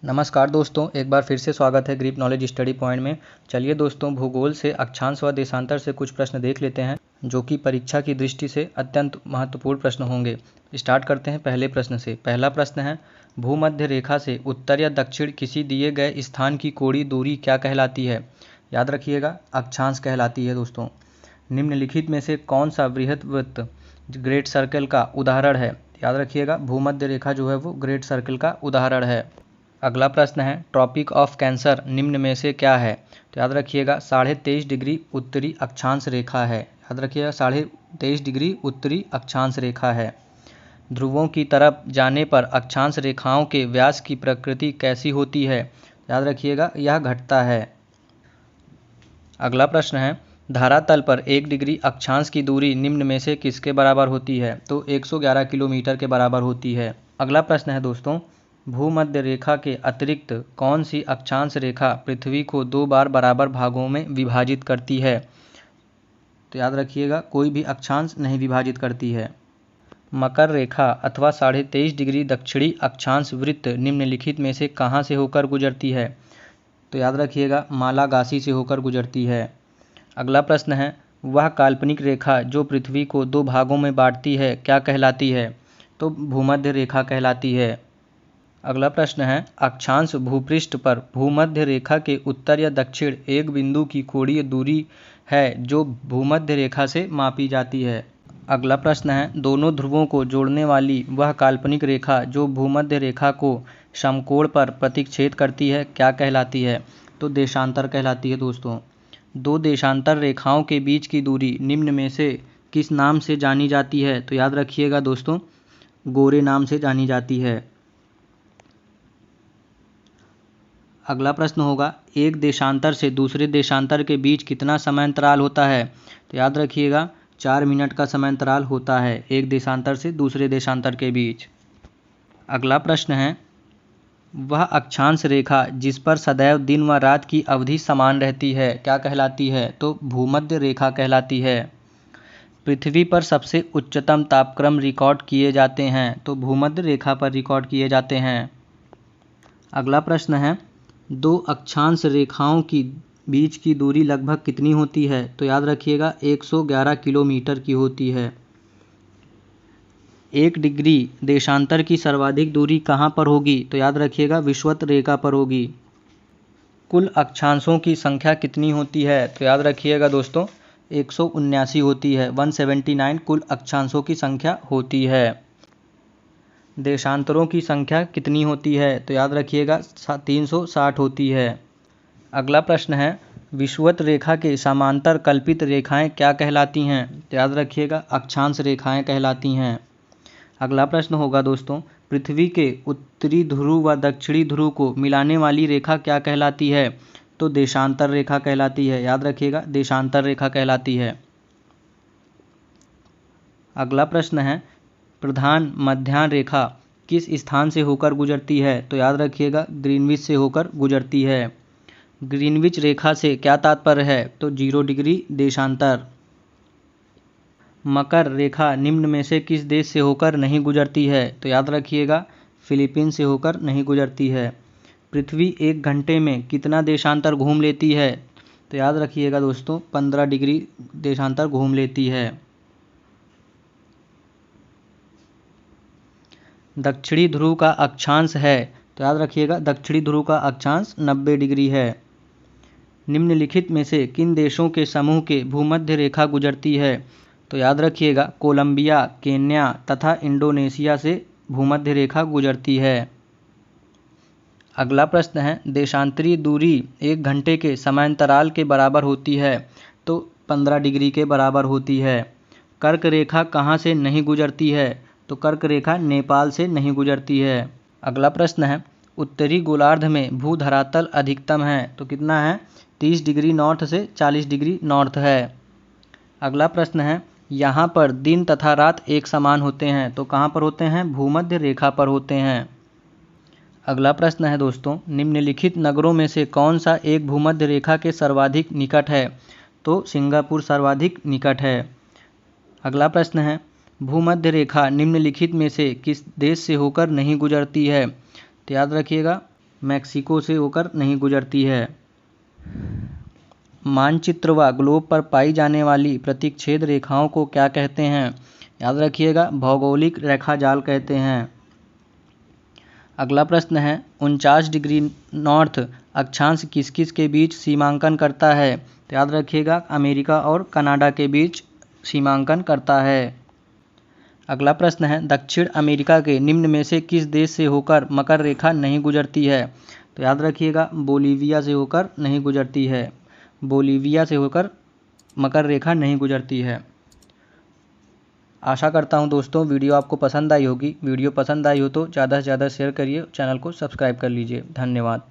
नमस्कार दोस्तों, एक बार फिर से स्वागत है ग्रीप नॉलेज स्टडी पॉइंट में। चलिए दोस्तों, भूगोल से अक्षांश व देशांतर से कुछ प्रश्न देख लेते हैं जो कि परीक्षा की दृष्टि से अत्यंत महत्वपूर्ण प्रश्न होंगे। स्टार्ट करते हैं पहले प्रश्न से। पहला प्रश्न है, भूमध्य रेखा से उत्तर या दक्षिण किसी दिए गए स्थान की कोणीय दूरी क्या कहलाती है? याद रखिएगा, अक्षांश कहलाती है दोस्तों। निम्नलिखित में से कौन सा बृहत वृत्त ग्रेट सर्कल का उदाहरण है? याद रखिएगा, भूमध्य रेखा जो है वो ग्रेट सर्कल का उदाहरण है। अगला प्रश्न है, ट्रॉपिक ऑफ कैंसर निम्न में से क्या है? तो याद रखिएगा, 23.5 डिग्री उत्तरी अक्षांश रेखा है। याद रखिएगा, 23.5 डिग्री उत्तरी अक्षांश रेखा है। ध्रुवों की तरफ जाने पर अक्षांश रेखाओं के व्यास की प्रकृति कैसी होती है? याद रखिएगा, यह घटता है। अगला प्रश्न है, धरातल पर 1 डिग्री अक्षांश की दूरी निम्न में से किसके बराबर होती है? तो 111 किलोमीटर के बराबर होती है। अगला प्रश्न है दोस्तों, भूमध्य रेखा के अतिरिक्त कौन सी अक्षांश रेखा पृथ्वी को 2 बार बराबर भागों में विभाजित करती है? तो याद रखिएगा, कोई भी अक्षांश नहीं विभाजित करती है। मकर रेखा अथवा 23.5 डिग्री दक्षिणी अक्षांश वृत्त निम्नलिखित में से कहाँ से होकर गुजरती है? तो याद रखिएगा, मालागासी से होकर गुजरती है। अगला प्रश्न है, वह काल्पनिक रेखा जो पृथ्वी को 2 भागों में बांटती है क्या कहलाती है? तो भूमध्य रेखा कहलाती है। अगला प्रश्न है, अक्षांश भूपृष्ठ पर भूमध्य रेखा के उत्तर या दक्षिण एक बिंदु की कोणीय दूरी है जो भूमध्य रेखा से मापी जाती है। अगला प्रश्न है, दोनों ध्रुवों को जोड़ने वाली वह काल्पनिक रेखा जो भूमध्य रेखा को समकोण पर प्रतिच्छेद करती है क्या कहलाती है? तो देशांतर कहलाती है दोस्तों। 2 देशांतर रेखाओं के बीच की दूरी निम्न में से किस नाम से जानी जाती है? तो याद रखिएगा दोस्तों, गोरे नाम से जानी जाती है। अगला प्रश्न होगा, एक देशांतर से दूसरे देशांतर के बीच कितना समयांतराल होता है? तो याद रखिएगा, 4 मिनट का समयांतराल होता है एक देशांतर से दूसरे देशांतर के बीच। अगला प्रश्न है, वह अक्षांश रेखा जिस पर सदैव दिन व रात की अवधि समान रहती है क्या कहलाती है? तो भूमध्य रेखा कहलाती है। पृथ्वी पर सबसे उच्चतम तापक्रम रिकॉर्ड किए जाते हैं तो भूमध्य रेखा पर रिकॉर्ड किए जाते हैं। अगला प्रश्न है, 2 अक्षांश रेखाओं की बीच की दूरी लगभग कितनी होती है? तो याद रखिएगा, 111 किलोमीटर की होती है। 1 डिग्री देशांतर की सर्वाधिक दूरी कहाँ पर होगी? तो याद रखिएगा, विषुवत रेखा पर होगी। कुल अक्षांशों की संख्या कितनी होती है? तो याद रखिएगा दोस्तों, 179 होती है। 179 कुल अक्षांशों की संख्या होती है। देशांतरों की संख्या कितनी होती है? तो याद रखिएगा, 360 होती है। अगला प्रश्न है, विषुवत रेखा के समांतर कल्पित रेखाएं क्या कहलाती हैं? तो याद रखिएगा, अक्षांश रेखाएं कहलाती हैं। अगला प्रश्न होगा दोस्तों, पृथ्वी के उत्तरी ध्रुव व दक्षिणी ध्रुव को मिलाने वाली रेखा क्या कहलाती है? तो देशांतर रेखा कहलाती है। याद रखिएगा, देशांतर रेखा कहलाती है। अगला प्रश्न है, प्रधान मध्याह्न रेखा किस स्थान से होकर गुजरती है? तो याद रखिएगा, ग्रीनविच से होकर गुजरती है। ग्रीनविच रेखा से क्या तात्पर्य है? तो 0 डिग्री देशांतर। मकर रेखा निम्न में से किस देश से होकर नहीं गुजरती है? तो याद रखिएगा, फिलीपींस से होकर नहीं गुजरती है। पृथ्वी 1 घंटे में कितना देशांतर घूम लेती है? तो याद रखिएगा दोस्तों, 15 डिग्री देशांतर घूम लेती है। दक्षिणी ध्रुव का अक्षांश है? तो याद रखिएगा, दक्षिणी ध्रुव का अक्षांश 90 डिग्री है। निम्नलिखित में से किन देशों के समूह के भूमध्य रेखा गुजरती है? तो याद रखिएगा, कोलंबिया, केन्या तथा इंडोनेशिया से भूमध्य रेखा गुजरती है। अगला प्रश्न है, देशांतरीय दूरी 1 घंटे के समयांतराल के बराबर होती है तो 15 डिग्री के बराबर होती है। कर्क रेखा कहाँ से नहीं गुजरती है? तो कर्क रेखा नेपाल से नहीं गुजरती है। अगला प्रश्न है, उत्तरी गोलार्ध में भू धरातल अधिकतम है तो कितना है? 30 डिग्री नॉर्थ से 40 डिग्री नॉर्थ है। अगला प्रश्न है, यहाँ पर दिन तथा रात एक समान होते हैं तो कहाँ पर होते हैं? भूमध्य रेखा पर होते हैं। अगला प्रश्न है दोस्तों, निम्नलिखित नगरों में से कौन सा एक भूमध्य रेखा के सर्वाधिक निकट है? तो सिंगापुर सर्वाधिक निकट है। अगला प्रश्न है, भूमध्य रेखा निम्नलिखित में से किस देश से होकर नहीं गुजरती है? तो याद रखिएगा, मैक्सिको से होकर नहीं गुजरती है। मानचित्र व ग्लोब पर पाई जाने वाली प्रतिच्छेद रेखाओं को क्या कहते हैं? याद रखिएगा, भौगोलिक रेखा जाल कहते हैं। अगला प्रश्न है 49 डिग्री नॉर्थ अक्षांश किस किस के बीच सीमांकन करता है? तो याद रखिएगा, अमेरिका और कनाडा के बीच सीमांकन करता है। अगला प्रश्न है दक्षिण अमेरिका के निम्न में से किस देश से होकर मकर रेखा नहीं गुजरती है? तो याद रखिएगा, बोलीविया से होकर नहीं गुजरती है। बोलीविया से होकर मकर रेखा नहीं गुजरती है। आशा करता हूं दोस्तों वीडियो आपको पसंद आई होगी। वीडियो पसंद आई हो तो ज़्यादा से ज़्यादा शेयर करिए, चैनल को सब्सक्राइब कर लीजिए। धन्यवाद।